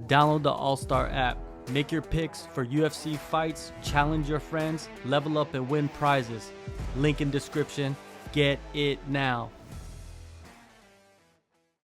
Download the AllStar app. Make your picks for UFC fights, challenge your friends, level up and win prizes. Link in description. Get it now.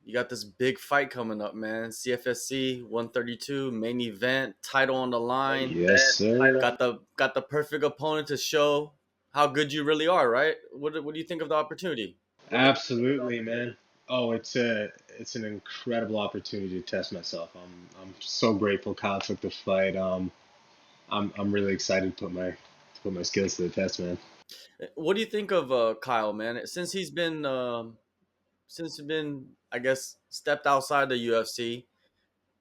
You got this big fight coming up, man. CFFC 132 main event, title on the line. Yes, sir. Got the perfect opponent to show how good you really are, right? What do you think of the opportunity? Absolutely, man. Oh, it's an incredible opportunity to test myself. I'm so grateful Kyle took the fight. I'm really excited to put my skills to the test, man. What do you think of Kyle, man? Since he's been, I guess, stepped outside the UFC,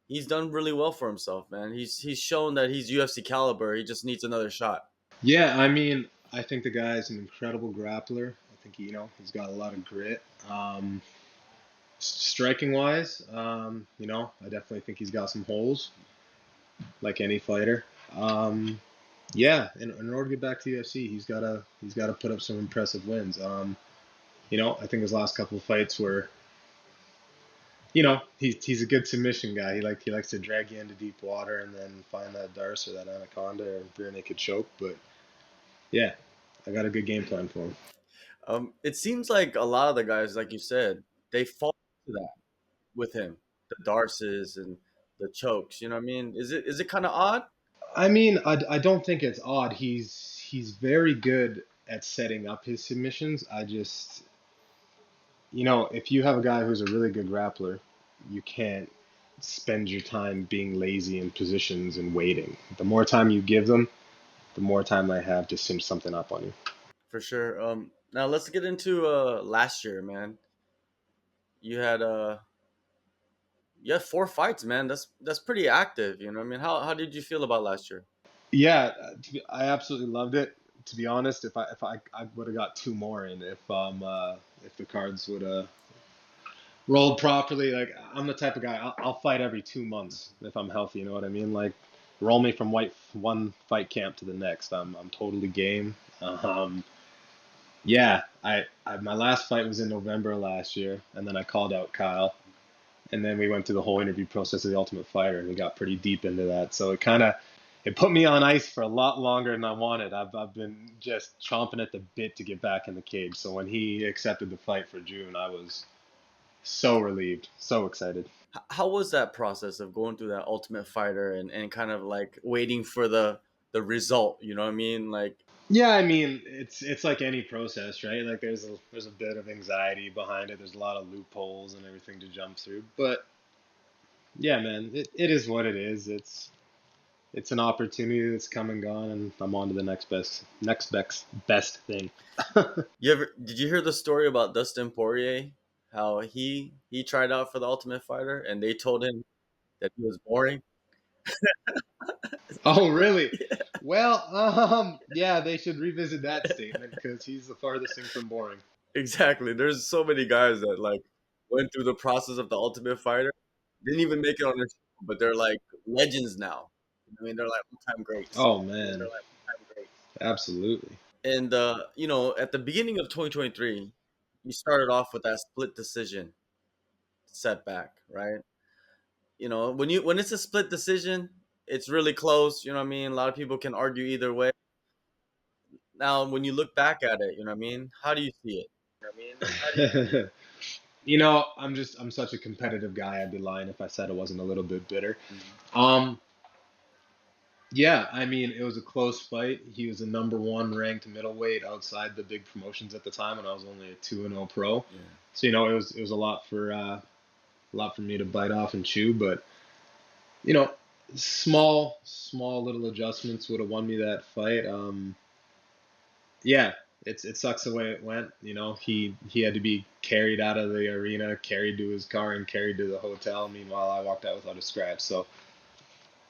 he's done really well for himself, man. He's shown that he's UFC caliber. He just needs another shot. Yeah, I mean, I think the guy's an incredible grappler. I think he's got a lot of grit. Striking wise, I definitely think he's got some holes, like any fighter. Yeah, in order to get back to the UFC, he's gotta put up some impressive wins. I think his last couple of fights were, he's a good submission guy. He likes to drag you into deep water and then find that darce or that anaconda or rear naked choke. But yeah, I got a good game plan for him. It seems like a lot of the guys, like you said, they fall to that with him, the darces and the chokes. You know what I mean? Is it kind of odd? I mean, I don't think it's odd. He's very good at setting up his submissions. I just, if you have a guy who's a really good grappler, you can't spend your time being lazy in positions and waiting. The more time you give them, the more time they have to cinch something up on you. For sure. Now let's get into last year, man. You had uh you had 4 fights, man. That's pretty active. You know what I mean? How did you feel about last year? Yeah, I absolutely loved it. To be honest, if I would have got two more in if the cards would have rolled properly. Like I'm the type of guy I'll fight every 2 months if I'm healthy. You know what I mean? Like roll me from one fight camp to the next. I'm totally game. Yeah, my last fight was in November last year, and then I called out Kyle, and then we went through the whole interview process of the Ultimate Fighter, and we got pretty deep into that. So it put me on ice for a lot longer than I wanted. I've been just chomping at the bit to get back in the cage. So when he accepted the fight for June, I was so relieved, so excited. How was that process of going through that Ultimate Fighter and kind of like waiting for the result? You know what I mean? Like, Yeah, I mean, it's like any process, right? Like there's a bit of anxiety behind it. There's a lot of loopholes and everything to jump through. But yeah, man, it is what it is. It's an opportunity that's come and gone, and I'm on to the next best thing. did you hear the story about Dustin Poirier? How he tried out for the Ultimate Fighter and they told him that he was boring. Oh, really? Well, yeah, they should revisit that statement because he's the farthest thing from boring. Exactly. There's so many guys that like went through the process of the Ultimate Fighter, didn't even make it on the show, but they're like legends now. I mean, they're like all-time greats. Oh man, absolutely. And at the beginning of 2023, you started off with that split decision setback, right? When it's a split decision, it's really close. You know what I mean? A lot of people can argue either way. Now, when you look back at it, you know what I mean? How do you see it? I'm such a competitive guy. I'd be lying if I said I wasn't a little bit bitter. Mhm. Um, yeah, I mean, it was a close fight. He was a number one ranked middleweight outside the big promotions at the time, and I was only a 2-0 pro. Yeah. So it was a lot for me to bite off and chew, but you know, small little adjustments would have won me that fight. Yeah, it sucks the way it went. He had to be carried out of the arena, carried to his car, and carried to the hotel. Meanwhile, I walked out without a scratch. So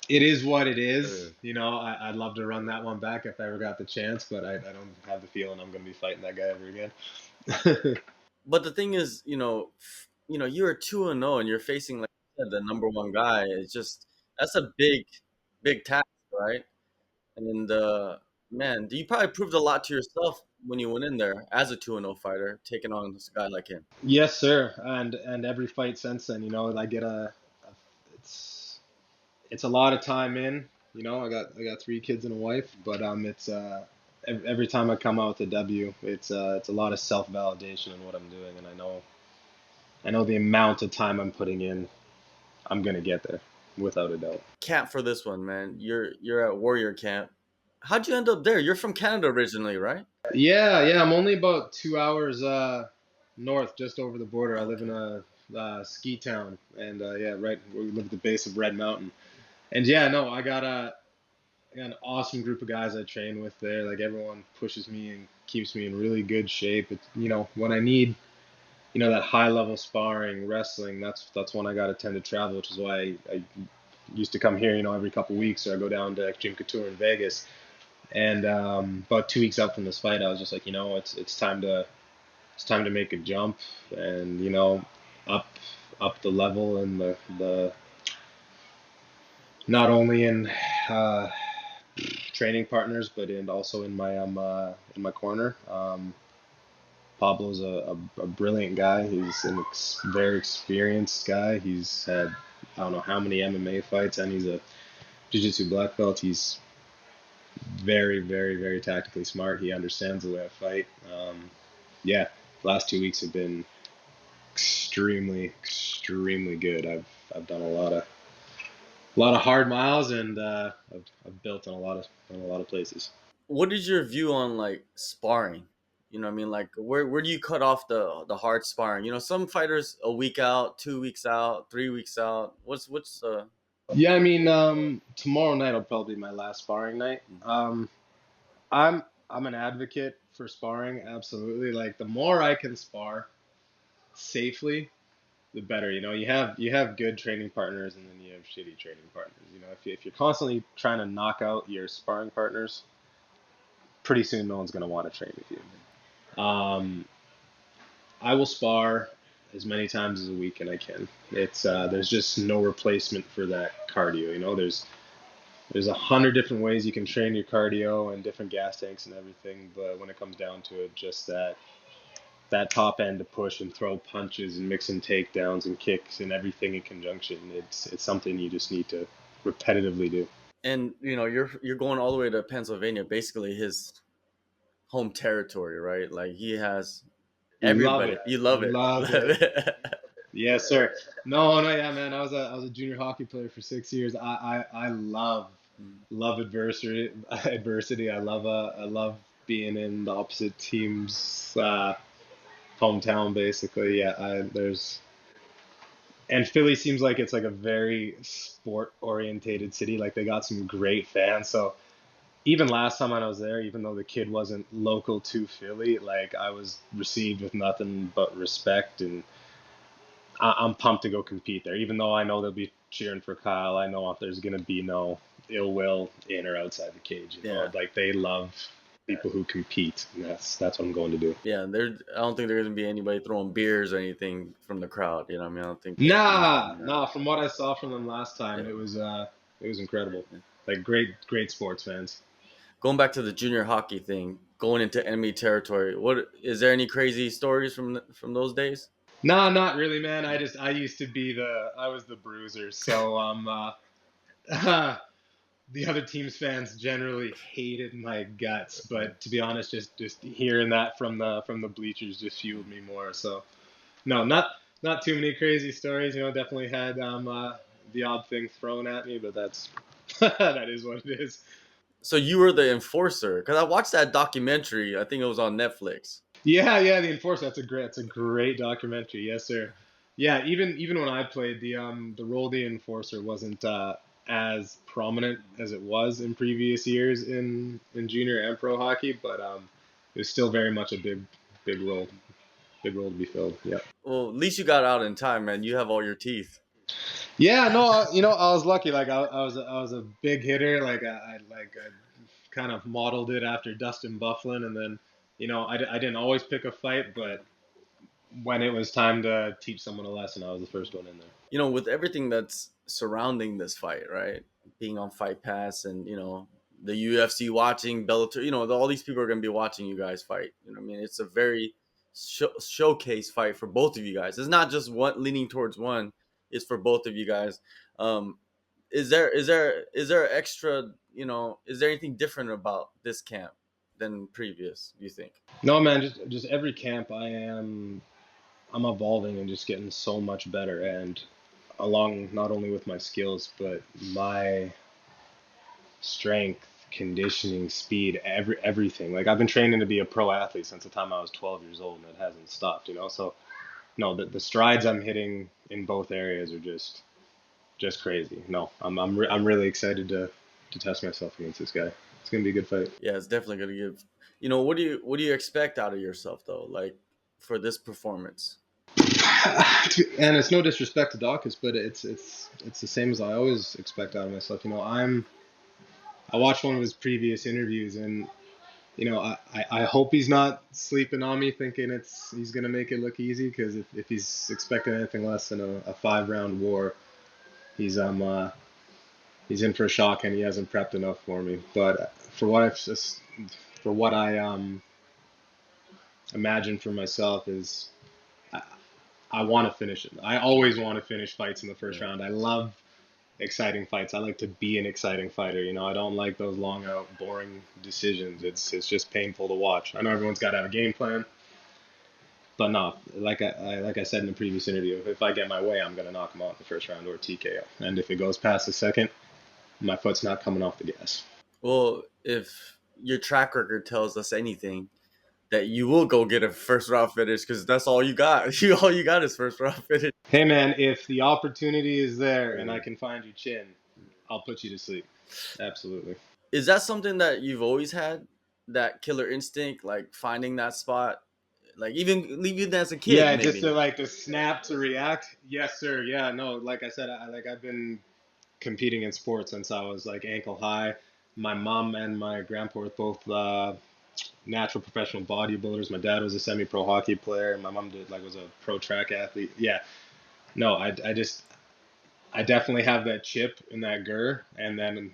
it is what it is. I'd love to run that one back if I ever got the chance, but I don't have the feeling I'm going to be fighting that guy ever again. But the thing is, you're 2-0 and you're facing, like you said, the number one guy. It's just that's a big task, right? And man, you probably proved a lot to yourself when you went in there as a 2-0 fighter, taking on this guy like him. Yes, sir. And every fight since then, I get it's it's a lot of time in. I got 3 kids and a wife, but it's every time I come out with a W, it's a lot of self validation in what I'm doing, and I know the amount of time I'm putting in, I'm gonna get there without a doubt. Camp for this one, man. You're at Warrior Camp. How'd you end up there? You're from Canada originally, right? Yeah. I'm only about 2 hours north, just over the border. I live Okay. in a ski town, and yeah, right. We live at the base of Red Mountain. And yeah, no, I got an awesome group of guys I train with there. Like everyone pushes me and keeps me in really good shape. It's, when I need, that high level sparring, wrestling, that's when I got to tend to travel, which is why I used to come here, every couple weeks, or I go down to Extreme Couture in Vegas. And about 2 weeks out from this fight, I was just like, it's time to make a jump, and up up the level, and the not only in uh, training partners, but also in my corner. Pablo's a brilliant guy. He's a very experienced guy. He's had I don't know how many MMA fights, and he's a jiu-jitsu black belt. He's very, very, very tactically smart. He understands the way I fight. Yeah, the last 2 weeks have been extremely, extremely good. I've done a lot of hard miles, and I've built in a lot of places. What is your view on like sparring? You know what I mean? Like where do you cut off the hard sparring? You know, some fighters a week out, 2 weeks out, 3 weeks out. What's Yeah, I mean, tomorrow night will probably be my last sparring night. I'm an advocate for sparring, absolutely. Like the more I can spar safely, the better. You have good training partners, and then you have shitty training partners. If you're constantly trying to knock out your sparring partners, pretty soon no one's gonna want to train with you. I will spar as many times as a week and I can. It's there's just no replacement for that cardio. There's 100 different ways you can train your cardio and different gas tanks and everything, but when it comes down to it, just that top end to push and throw punches and mix in takedowns and kicks and everything in conjunction, it's something you just need to repetitively do. and you're going all the way to Pennsylvania, basically his home territory, right? Like he has Love everybody. it, You love love it. it. Yes, sir. No, no, yeah, man. I was a junior hockey player for 6 years. I love adversity. Adversity. I love being in the opposite team's hometown, basically. Yeah, and Philly seems like it's like a very sport orientated city. Like they got some great fans. So even last time I was there, even though the kid wasn't local to Philly, like I was received with nothing but respect, and I'm pumped to go compete there. Even though I know they'll be cheering for Kyle, I know there's gonna be no ill will in or outside the cage. Yeah. Like they love people who compete. And that's what I'm going to do. Yeah, I don't think there's gonna be anybody throwing beers or anything from the crowd. You know what I mean? I don't think that. Nah. From what I saw from them last time, Yeah. it was incredible. Like great sports fans. Going back to the junior hockey thing, going into enemy territory. What is there any crazy stories from those days? Nah, not really, man. I used to be I was the bruiser, so the other team's fans generally hated my guts, but to be honest, just hearing that from the bleachers just fueled me more. So no, not too many crazy stories. Definitely had the odd thing thrown at me, but that's that is what it is. So you were the enforcer because I watched that documentary. I think it was on Netflix. Yeah, the Enforcer. That's a great documentary. Yes, sir. Yeah, even when I played, the role of the Enforcer wasn't as prominent as it was in previous years in junior and pro hockey, but it was still very much a big role to be filled. Yeah. Well, at least you got out in time, man. You have all your teeth. Yeah, no, I was lucky. Like I was a big hitter. Like I kind of modeled it after Dustin Bufflin, and then I didn't always pick a fight, but when it was time to teach someone a lesson, I was the first one in there. With everything that's surrounding this fight, right? Being on Fight Pass and, the UFC watching, Bellator, all these people are going to be watching you guys fight. You know what I mean? It's a very showcase fight for both of you guys. It's not just one leaning towards one, it's for both of you guys. Um, is there extra, is there anything different about this camp than previous, do you think? No, man, just every camp I'm evolving and just getting so much better, and along not only with my skills but my strength, conditioning, speed, everything. Like I've been training to be a pro athlete since the time I was 12 years old, and it hasn't stopped, you know. So no, the strides I'm hitting in both areas are just crazy. No, I'm really excited to test myself against this guy. It's gonna be a good fight. Yeah, it's definitely gonna give. What do you expect out of yourself though, like for this performance? And it's no disrespect to Daukaus, but it's the same as I always expect out of myself. You know, I watched one of his previous interviews, and I hope he's not sleeping on me thinking he's gonna make it look easy, because if he's expecting anything less than a 5 round war, he's he's in for a shock, and he hasn't prepped enough for me. But for what I imagine for myself is I, I want to finish it. I always want to finish fights in the first Yeah. round. I love exciting fights. I like to be an exciting fighter. You know, I don't like those long out, boring decisions. It's just painful to watch. I know everyone's got to have a game plan, but no, like I said in the previous interview, if I get my way, I'm gonna knock him out in the first round or TKO. And if it goes past the second, my foot's not coming off the gas. Well, if your track record tells us anything, that you will go get a first round finish, because that's all you got. All you got is first round finish. Hey man, if the opportunity is there and I can find your chin, I'll put you to sleep. Absolutely. Is that something that you've always had? That killer instinct, like finding that spot, like even as a kid, Yeah, maybe. just to like the snap to react. Yes, sir. Yeah, no, like I said, I've been competing in sports since I was like ankle high. My mom and my grandpa were both natural professional bodybuilders. My dad was a semi-pro hockey player. My mom was a pro track athlete. Yeah, no, I definitely have that chip and that gur, and then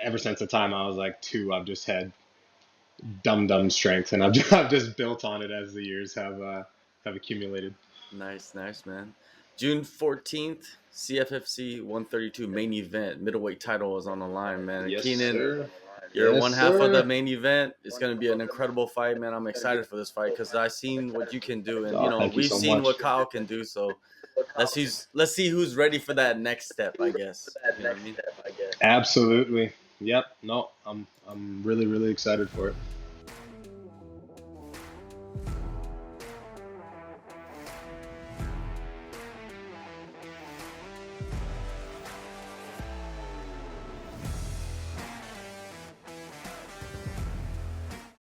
ever since the time I was like 2, I've just had dumb strength, and I've just built on it as the years have accumulated. Nice, man. June 14th, CFFC 132 main event. Middleweight title is on the line, man. Yes, Keenan, sir. you're Yes, one half of the sir. main event. It's going to be an incredible fight, man. I'm excited for this fight because I've seen what you can do, and Oh, thank you we've so seen much. what Kyle can do. So let's see who's ready for that next step, I guess. You know what I mean? Absolutely. Yep. No, I'm really excited for it.